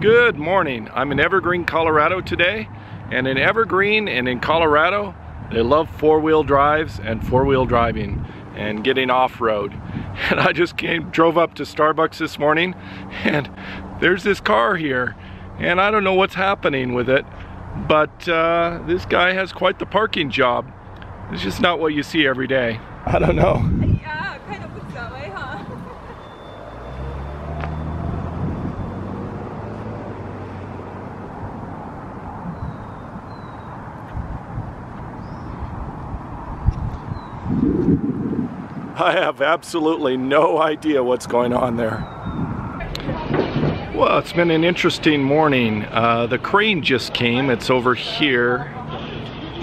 Good morning. I'm in Evergreen, Colorado today, and in Evergreen and in Colorado they love four-wheel drives and four-wheel driving and getting off-road. And I just drove up to Starbucks this morning, and there's this car here, and I don't know what's happening with it, but this guy has quite the parking job. It's just not what you see every day. I don't know. Yeah, kind of looks that way, huh? I have absolutely no idea what's going on there. Well, it's been an interesting morning. The crane just came. It's over here,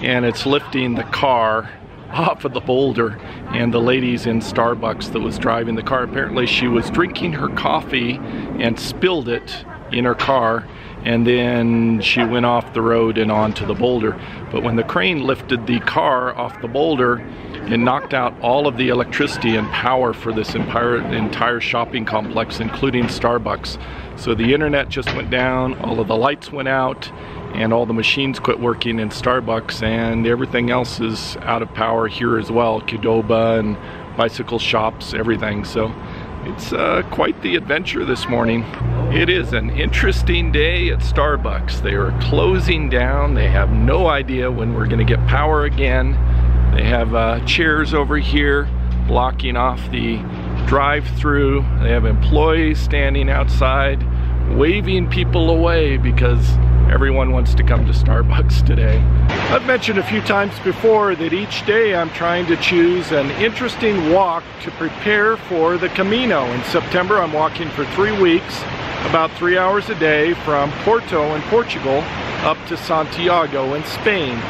and it's lifting the car off of the boulder. And the lady's in Starbucks that was driving the car. Apparently she was drinking her coffee and spilled it in her car, and then she went off the road and onto the boulder. But when the crane lifted the car off the boulder, it knocked out all of the electricity and power for this entire shopping complex, including Starbucks. So the internet just went down, all of the lights went out, and all the machines quit working in Starbucks, and everything else is out of power here as well. Qdoba and bicycle shops, everything. So it's quite the adventure this morning. It is an interesting day at Starbucks. They are closing down. They have no idea when we're going to get power again. They have chairs over here blocking off the drive-through. They have employees standing outside waving people away because everyone wants to come to Starbucks today. I've mentioned a few times before that each day I'm trying to choose an interesting walk to prepare for the Camino. In September I'm walking for 3 weeks, about 3 hours a day from Porto in Portugal up to Santiago in Spain.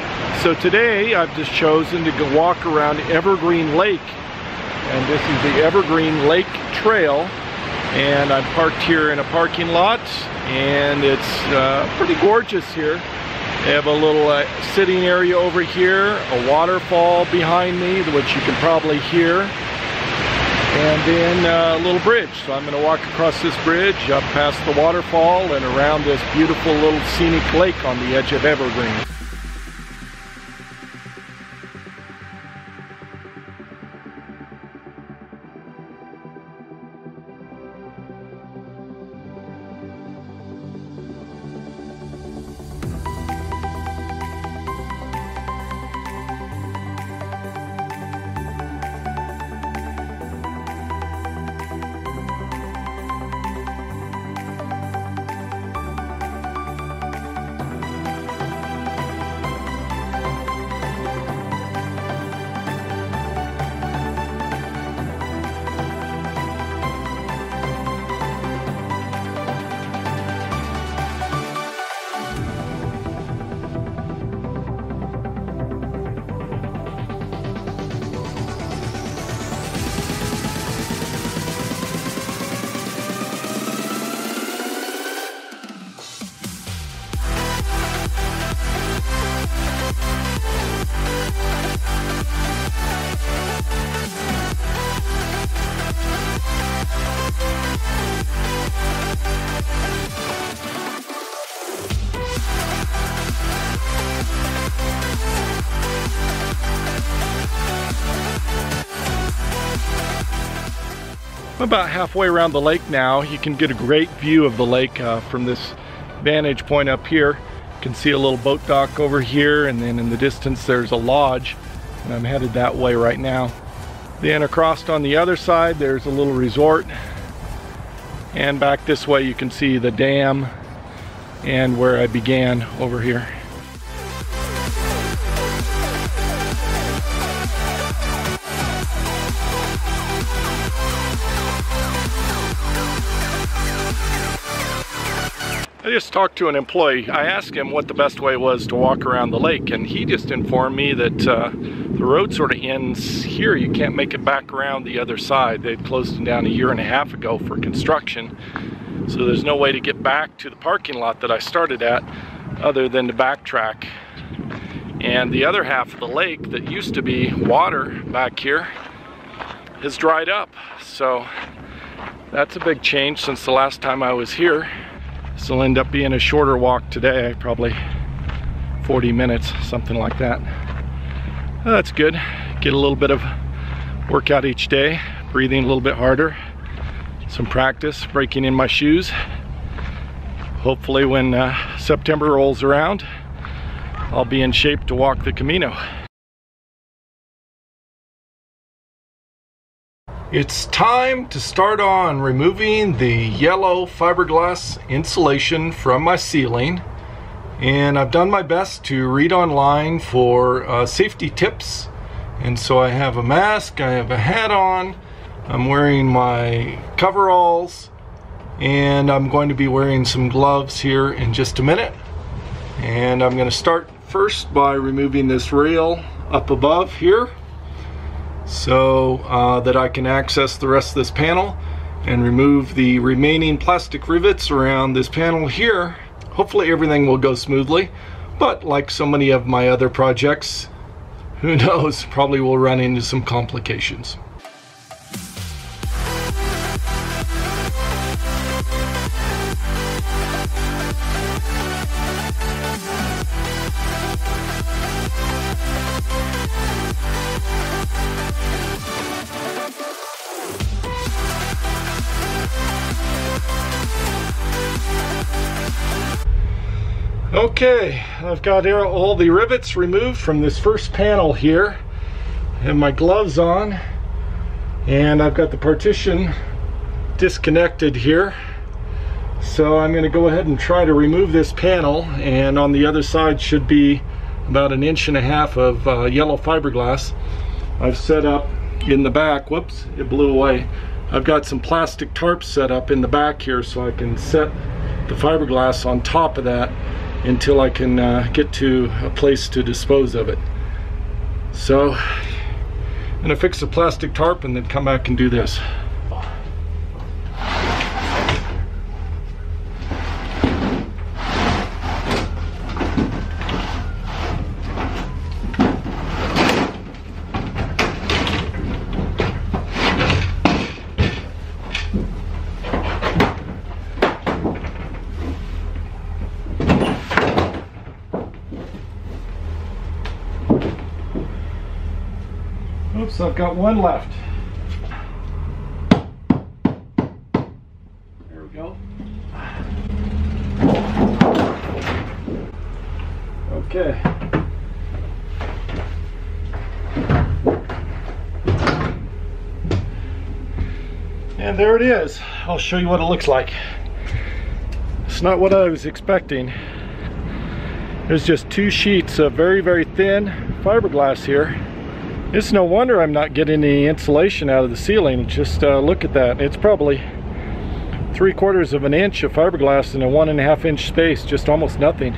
So today I've just chosen to go walk around Evergreen Lake, and this is the Evergreen Lake Trail, and I'm parked here in a parking lot, and it's pretty gorgeous here. They have a little sitting area over here, a waterfall behind me which you can probably hear, and then a little bridge. So I'm going to walk across this bridge up past the waterfall and around this beautiful little scenic lake on the edge of Evergreen. I'm about halfway around the lake now. You can get a great view of the lake from this vantage point up here. You can see a little boat dock over here, and then in the distance there's a lodge, and I'm headed that way right now. Then across on the other side there's a little resort, and back this way you can see the dam and where I began over here. I just talked to an employee. I asked him what the best way was to walk around the lake, and he just informed me that the road sort of ends here. You can't make it back around the other side. They closed it down 1.5 years ago for construction, so there's no way to get back to the parking lot that I started at other than to backtrack. And the other half of the lake that used to be water back here has dried up, so that's a big change since the last time I was here. This will end up being a shorter walk today, probably 40 minutes, something like that. That's good. Get a little bit of workout each day, breathing a little bit harder, some practice, breaking in my shoes. Hopefully when September rolls around, I'll be in shape to walk the Camino. It's time to start on removing the yellow fiberglass insulation from my ceiling, and I've done my best to read online for safety tips. And so I have a mask, I have a hat on, I'm wearing my coveralls, and I'm going to be wearing some gloves here in just a minute. And I'm going to start first by removing this rail up above here, so that I can access the rest of this panel and remove the remaining plastic rivets around this panel here. Hopefully everything will go smoothly, but like so many of my other projects, who knows, probably will run into some complications. Okay, I've got all the rivets removed from this first panel here. I have my gloves on, and I've got the partition disconnected here. So I'm going to go ahead and try to remove this panel, and on the other side should be about 1.5 inches of yellow fiberglass. I've set up in the back, whoops, it blew away. I've got some plastic tarps set up in the back here so I can set the fiberglass on top of that until I can get to a place to dispose of it. So I'm gonna fix the plastic tarp and then come back and do this. Oops, I've got one left. There we go. Okay. And there it is. I'll show you what it looks like. It's not what I was expecting. There's just 2 sheets of very, very thin fiberglass here. It's no wonder I'm not getting any insulation out of the ceiling. Just look at that. It's probably 3/4 of an inch of fiberglass in a 1.5 inch space, just almost nothing.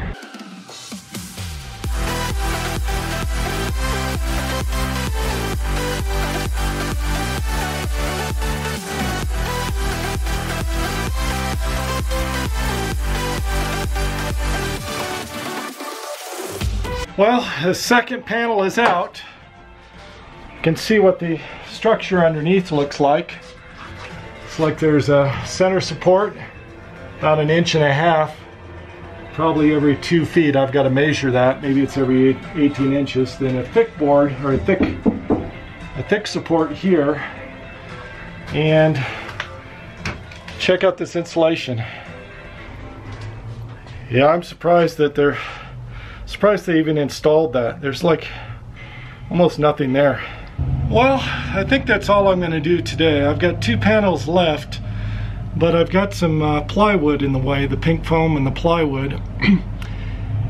Well, the second panel is out. You can see what the structure underneath looks like. It's like there's a center support about 1.5 inches, probably every 2 feet. I've got to measure that. Maybe it's every 18 inches. Then a thick board, or a thick support here. And check out this insulation. Yeah, I'm surprised that they even installed that. There's like almost nothing there. Well, I think that's all I'm going to do today. I've got 2 panels left, but I've got some plywood in the way, the pink foam and the plywood.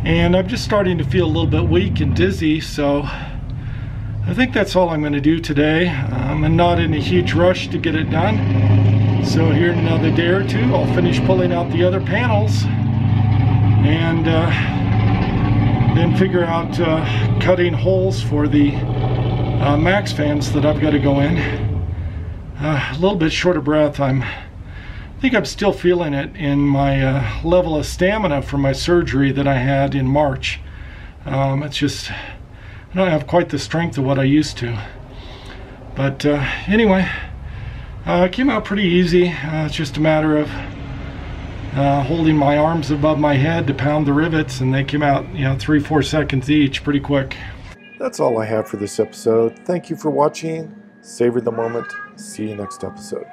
And I'm just starting to feel a little bit weak and dizzy, so I think that's all I'm going to do today. I'm not in a huge rush to get it done. So here in another day or 2, I'll finish pulling out the other panels and then figure out cutting holes for the max fans that I've got to go in. A little bit short of breath. I think I'm still feeling it in my level of stamina from my surgery that I had in March. It's just, I don't have quite the strength of what I used to. But anyway, it came out pretty easy. It's just a matter of holding my arms above my head to pound the rivets, and they came out, 3-4 seconds each, pretty quick. That's all I have for this episode. Thank you for watching. Savor the moment. See you next episode.